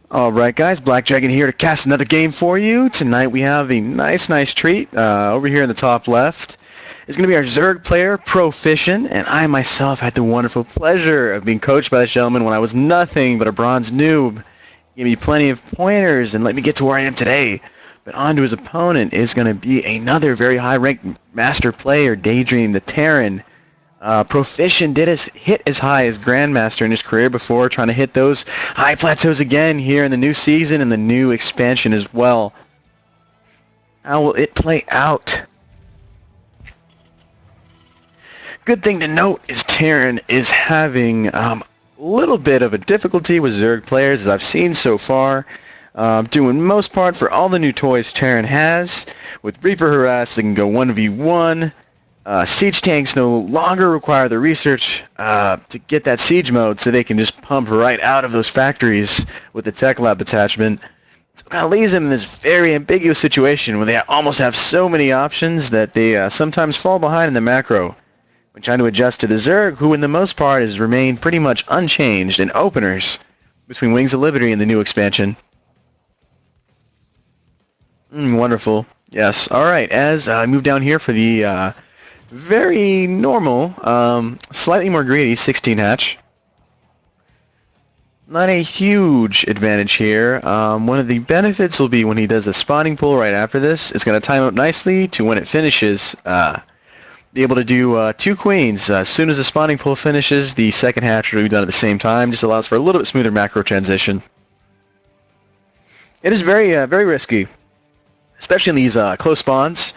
Alright guys, Black Dragon here to cast another game for you. Tonight we have a nice treat. Over here in the top left is going to be our Zerg player, Proficient, and I myself had the wonderful pleasure of being coached by this gentleman when I was nothing but a bronze noob. He gave me plenty of pointers and let me get to where I am today. But on to his opponent is going to be another very high-ranked master player, Daydream the Terran. Proficient did hit as high as Grandmaster in his career before, trying to hit those high plateaus again here in the new season and the new expansion as well. How will it play out? Good thing to note is Terran is having a little bit of a difficulty with Zerg players as I've seen so far. Doing most part for all the new toys Terran has. With Reaper Harass, they can go 1v1. Siege tanks no longer require the research to get that siege mode, so they can just pump right out of those factories with the tech lab attachment. So it kind of leaves them in this very ambiguous situation where they almost have so many options that they sometimes fall behind in the macro when trying to adjust to the Zerg, who in the most part has remained pretty much unchanged in openers between Wings of Liberty and the new expansion. Wonderful. Yes. All right. As I move down here for the very normal, slightly more greedy 16 hatch. Not a huge advantage here. One of the benefits will be when he does a spawning pool right after this. It's going to time up nicely to when it finishes. Be able to do 2 queens. As soon as the spawning pool finishes, the second hatch will be done at the same time. Just allows for a little bit smoother macro transition. It is very risky, especially in these close spawns.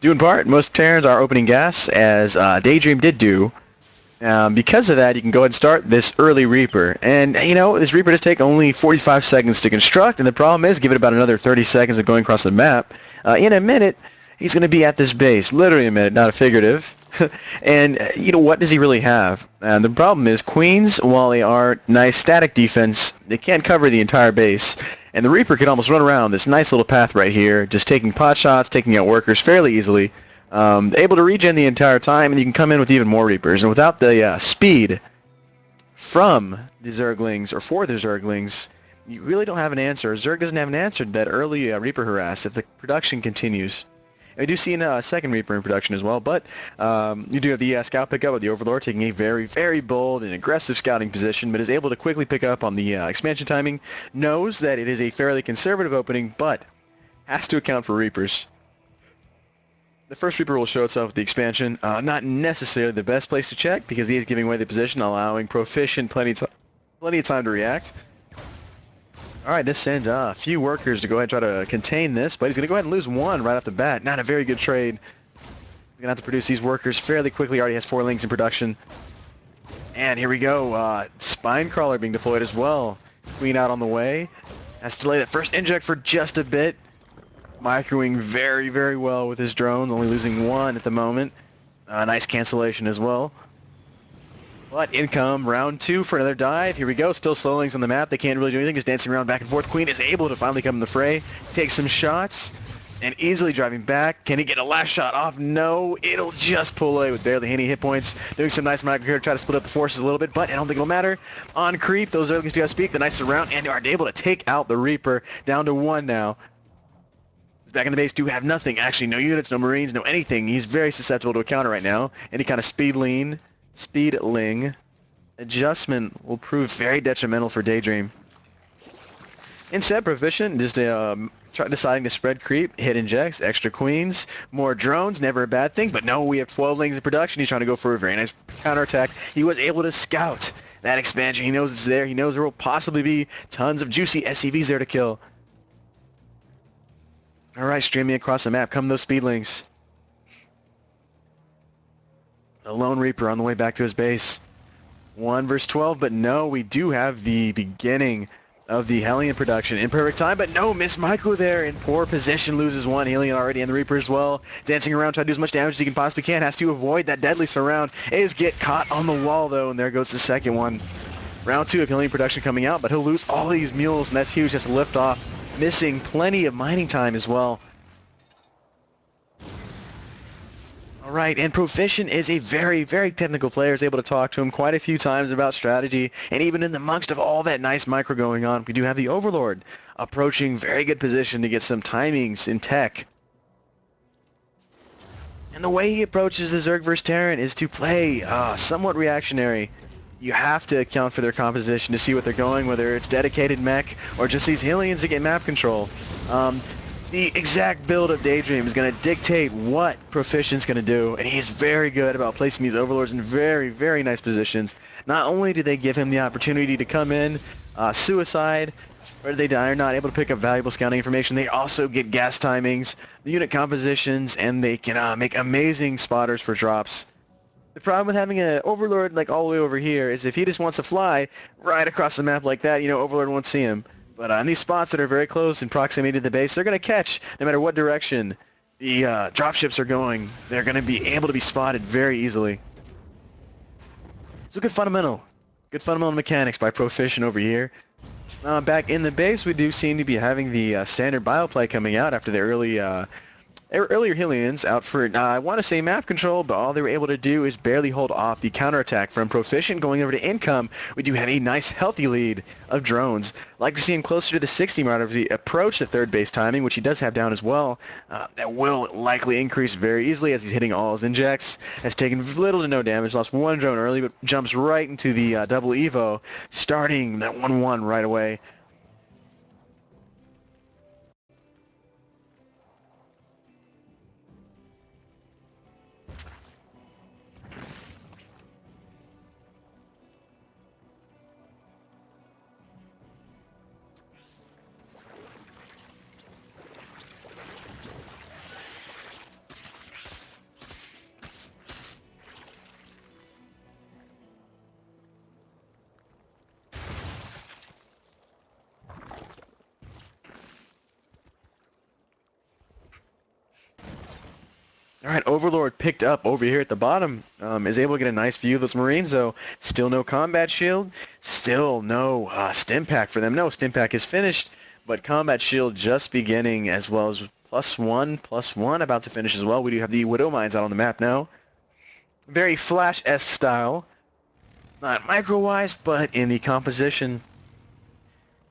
Due in part, most Terrans are opening gas, as Daydream did do. Because of that, you can go ahead and start this early Reaper. And, you know, this Reaper does take only 45 seconds to construct, and the problem is, give it about another 30 seconds of going across the map. In a minute, he's going to be at this base. Literally a minute, not a figurative. And, you know, what does he really have? The problem is, Queens, while they are nice static defense, they can't cover the entire base. And the Reaper can almost run around this nice little path right here, just taking pot shots, taking out workers fairly easily. Able to regen the entire time, and you can come in with even more Reapers. And without the speed from the Zerglings, or for the Zerglings, you really don't have an answer. Zerg doesn't have an answer to that early Reaper harass if the production continues. I do see a second Reaper in production as well, but you do have the scout pickup with the Overlord taking a very bold and aggressive scouting position, but is able to quickly pick up on the expansion timing, knows that it is a fairly conservative opening, but has to account for Reapers. The first Reaper will show itself with the expansion. Not necessarily the best place to check, because he is giving away the position, allowing Proficient plenty of time to react. Alright, this sends a few workers to go ahead and try to contain this, but he's going to go ahead and lose one right off the bat. Not a very good trade. He's going to have to produce these workers fairly quickly. Already has 4 links in production. And here we go. Spine Crawler being deployed as well. Queen out on the way. Has to delay that first inject for just a bit. Microing very well with his drones, only losing 1 at the moment. Nice cancellation as well. But income, round 2 for another dive. Here we go, still slowlings on the map. They can't really do anything, just dancing around back and forth. Queen is able to finally come in the fray, take some shots, and easily driving back. Can he get a last shot off? No, it'll just pull away with barely any hit points. Doing some nice micro here to try to split up the forces a little bit, but I don't think it'll matter. On creep, those Zerglings do have speed, the nice around, and are able to take out the Reaper, down to 1 now. Back in the base do have nothing, actually no units, no Marines, no anything. He's very susceptible to a counter right now. Any kind of speedling adjustment will prove very detrimental for Daydream. Instead, Proficient just deciding to spread creep, hit injects, extra queens, more drones, never a bad thing, but no, we have 12 lings in production. He's trying to go for a very nice counterattack. He was able to scout that expansion. He knows it's there. He knows there will possibly be tons of juicy SCVs there to kill. Alright, streaming across the map. Come those speedlings. The Lone Reaper on the way back to his base. 1 versus 12, but no, we do have the beginning of the Hellion production in perfect time, but no, Miss Micro there in poor position, loses 1. Hellion already, and the Reaper as well. Dancing around, trying to do as much damage as he can possibly can. Has to avoid that deadly surround. Is get caught on the wall, though, and there goes the second one. Round 2 of Hellion production coming out, but he'll lose all these mules, and that's huge. Has to lift off. Missing plenty of mining time as well. All right, and Proficient is a very, very technical player. Is able to talk to him quite a few times about strategy, and even in the amongst of all that nice micro going on, we do have the Overlord approaching very good position to get some timings in tech. And the way he approaches the Zerg vs. Terran is to play somewhat reactionary. You have to account for their composition to see what they're going, whether it's dedicated mech or just these Hylians to get map control. The exact build of Daydream is going to dictate what Proficient's going to do, and he is very good about placing these Overlords in very, very nice positions. Not only do they give him the opportunity to come in, suicide, or they are not able to pick up valuable scouting information, they also get gas timings, the unit compositions, and they can make amazing spotters for drops. The problem with having an Overlord like all the way over here is if he just wants to fly right across the map like that, Overlord won't see him. But on these spots that are very close in proximity to the base, they're going to catch no matter what direction the dropships are going. They're going to be able to be spotted very easily. So good fundamental mechanics by Proficient over here. Back in the base, we do seem to be having the standard bioplay coming out after the earlier Hylians out for, I want to say map control, but all they were able to do is barely hold off the counterattack from Proficient going over to Income. We do have a nice healthy lead of drones. Like to see him closer to the 60 mark as he approach the third base timing, which he does have down as well. That will likely increase very easily as he's hitting all his injects. Has taken little to no damage, lost one drone early, but jumps right into the double Evo, starting that 1-1 right away. Alright, Overlord picked up over here at the bottom, is able to get a nice view of those Marines, though. Still no combat shield, still no stim pack for them. No, stim pack is finished, but combat shield just beginning, as well as +1 about to finish as well. We do have the Widow Mines out on the map now. Very Flash-esque style. Not micro-wise, but in the composition.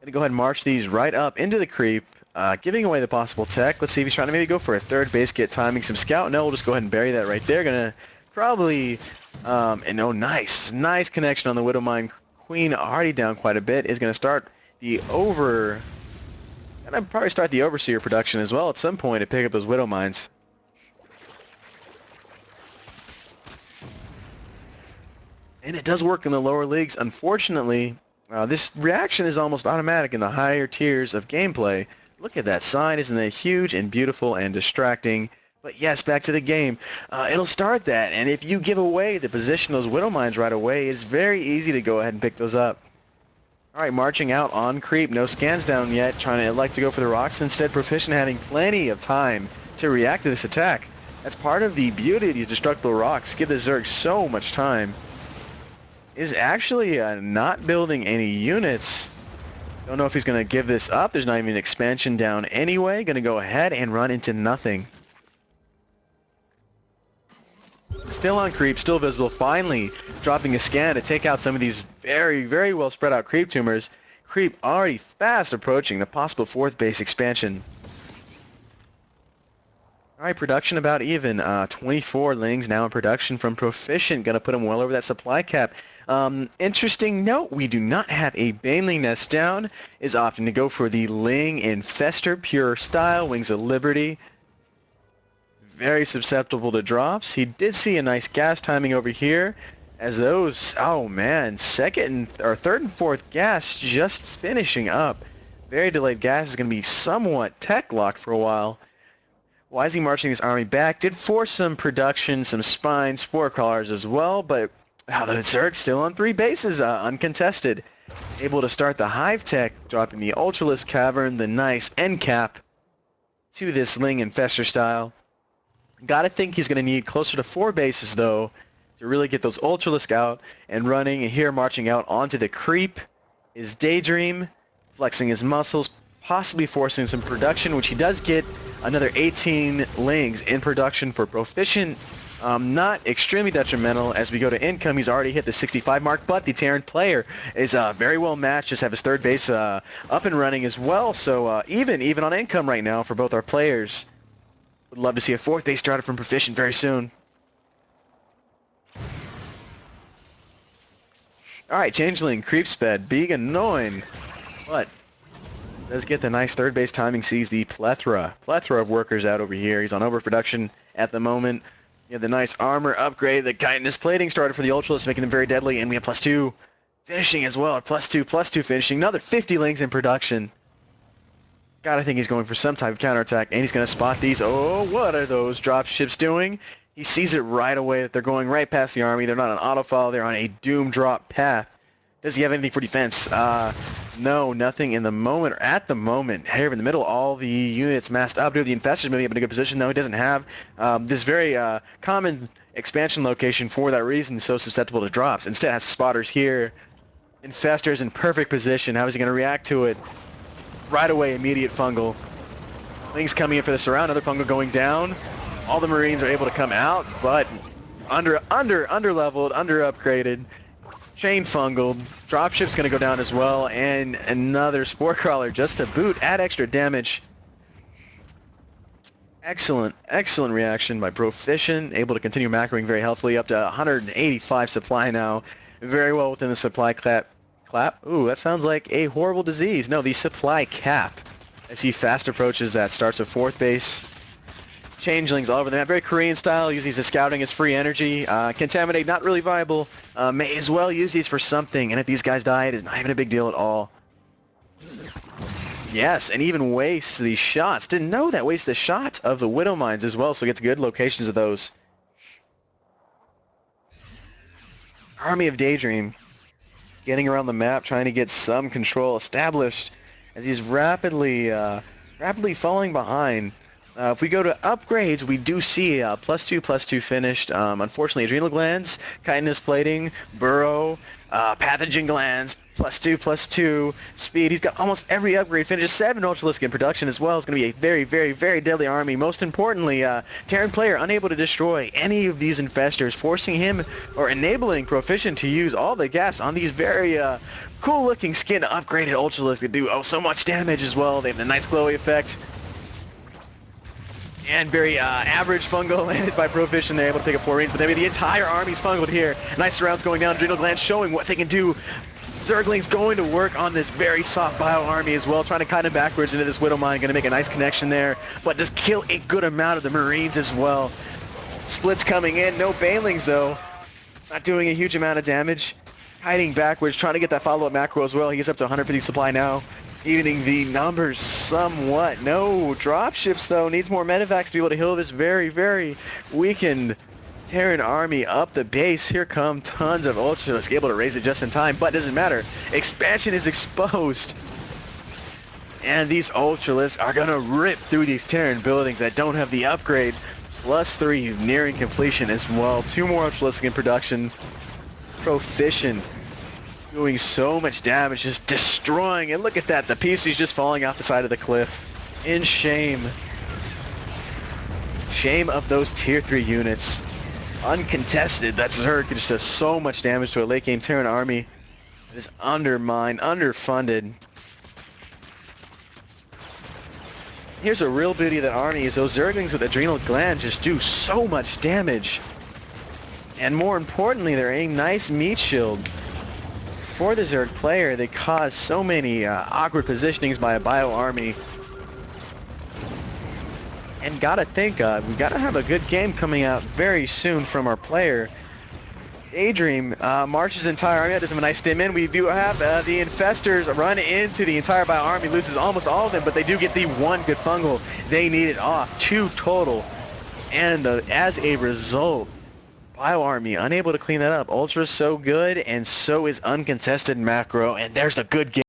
Gonna go ahead and march these right up into the creep. Giving away the possible tech. Let's see if he's trying to maybe go for a third base, get timing, some scout. No, we'll just go ahead and bury that right there. Gonna probably, nice connection on the Widow Mine. Queen already down quite a bit. Is gonna start the I'd probably start the Overseer production as well at some point to pick up those Widow Mines. And it does work in the lower leagues. Unfortunately, this reaction is almost automatic in the higher tiers of gameplay. Look at that sign, isn't it huge and beautiful and distracting? But yes, back to the game. It'll start that, and if you give away the position of those Widow Mines right away, it's very easy to go ahead and pick those up. Alright, marching out on creep, no scans down yet, trying to elect to go for the rocks. Instead, Proficient having plenty of time to react to this attack. That's part of the beauty of these destructible rocks, give the Zerg so much time. Is actually not building any units. Don't know if he's going to give this up. There's not even an expansion down anyway. Going to go ahead and run into nothing. Still on creep, still visible. Finally dropping a scan to take out some of these very, very well spread out creep tumors. Creep already fast approaching the possible fourth base expansion. Alright, production about even. 24 Lings now in production from Proficient. Going to put him well over that supply cap. Interesting note, we do not have a Baneling nest down. Is opting to go for the Ling Infester pure style, Wings of Liberty. Very susceptible to drops. He did see a nice gas timing over here. As those, oh man, third and fourth gas just finishing up. Very delayed gas is going to be somewhat tech locked for a while. Why is he marching his army back? Did force some production, some spine, spore crawlers as well, but the Zerg still on 3 bases, uncontested. Able to start the Hive Tech, dropping the Ultralisk Cavern, the nice end cap to this Ling Infester style. Gotta think he's going to need closer to 4 bases, though, to really get those Ultralisk out and running. And here, marching out onto the creep, is Daydream, flexing his muscles, possibly forcing some production, which he does get another 18 Lings in production for Proficient. Not extremely detrimental. As we go to income, he's already hit the 65 mark, but the Terran player is very well matched. Just have his third base up and running as well. So even on income right now for both our players. Would love to see a fourth base starter from Proficient very soon. Alright, Changeling, Creep Sped, being annoying, but does get the nice third base timing, sees the plethora of workers out over here. He's on overproduction at the moment. You have the nice armor upgrade, the chitinous plating started for the Ultralisk, making them very deadly, and we have +2 finishing as well. +2 finishing, another 50 links in production. Gotta think he's going for some type of counterattack, and he's gonna spot these. Oh, what are those drop ships doing? He sees it right away that they're going right past the army. They're not on autofile. They're on a doom drop path. Does he have anything for defense? No, nothing in the moment, or at the moment. Here in the middle, all the units massed up. The Infestors maybe up in a good position. No, he doesn't have this very common expansion location for that reason, so susceptible to drops. Instead, has spotters here. Infestors in perfect position. How is he going to react to it? Right away, immediate fungal. Things coming in for the surround. Another fungal going down. All the Marines are able to come out, but under-leveled, under-upgraded. Chain fungal. Dropship's going to go down as well, and another Spore Crawler just to boot, add extra damage. Excellent reaction by Proficient, able to continue macroing very healthily, up to 185 supply now. Very well within the supply clap. Ooh, that sounds like a horrible disease. No, the supply cap. As he fast approaches that, starts a fourth base. Changelings all over the map, very Korean style, uses the scouting as free energy. Contaminate, not really viable. May as well use these for something, and if these guys die, it is not even a big deal at all. Yes, and even wastes the shots. Didn't know that, wastes the shots of the Widow Mines as well, so gets good locations of those. Army of Daydream. Getting around the map, trying to get some control established as he's rapidly falling behind. If we go to upgrades, we do see +2 finished. Unfortunately, adrenal glands, chitinous plating, burrow, pathogen glands, +2 speed. He's got almost every upgrade finished. 7 Ultralisk in production as well. It's going to be a very, very, very deadly army. Most importantly, Terran player unable to destroy any of these infestors, forcing him or enabling Proficient to use all the gas on these very cool-looking skin upgraded Ultralisk that do so much damage as well. They have the nice glowy effect. And very average fungal landed by Proficient. They're able to pick up 4 rings, but maybe the entire army's fungaled here. Nice rounds going down. Adrenal glands showing what they can do. Zergling's going to work on this very soft bio army as well, trying to cut him backwards into this Widow Mine. Going to make a nice connection there, but does kill a good amount of the Marines as well. Splits coming in. No Banelings though. Not doing a huge amount of damage. Hiding backwards, trying to get that follow-up macro as well. He gets up to 150 supply now. Evening the numbers somewhat. No dropships though. Needs more medevacs to be able to heal this very, very weakened Terran army up the base. Here come tons of Ultralisk, able to raise it just in time, but doesn't matter. Expansion is exposed. And these Ultralisk are gonna rip through these Terran buildings that don't have the upgrade. +3 nearing completion as well. 2 more Ultralisk in production. Proficient. Doing so much damage, just destroying it. Look at that, the PC's just falling off the side of the cliff. In shame. Shame of those tier 3 units. Uncontested, that Zerg just does so much damage to a late game Terran army. It is undermined, underfunded. Here's a real beauty of that army is those Zerglings with adrenal glands just do so much damage. And more importantly, they're a nice meat shield. For the Zerg player, they cause so many awkward positionings by a bio army. And gotta think, we gotta have a good game coming out very soon from our player. Daydream marches entire army. That does have a nice stim in. We do have the Infestors run into the entire bio army, loses almost all of them, but they do get the 1 good fungal. They need it off, 2 total. And as a result, Bio Army unable to clean that up. Ultra's so good, and so is uncontested macro, and there's the good game.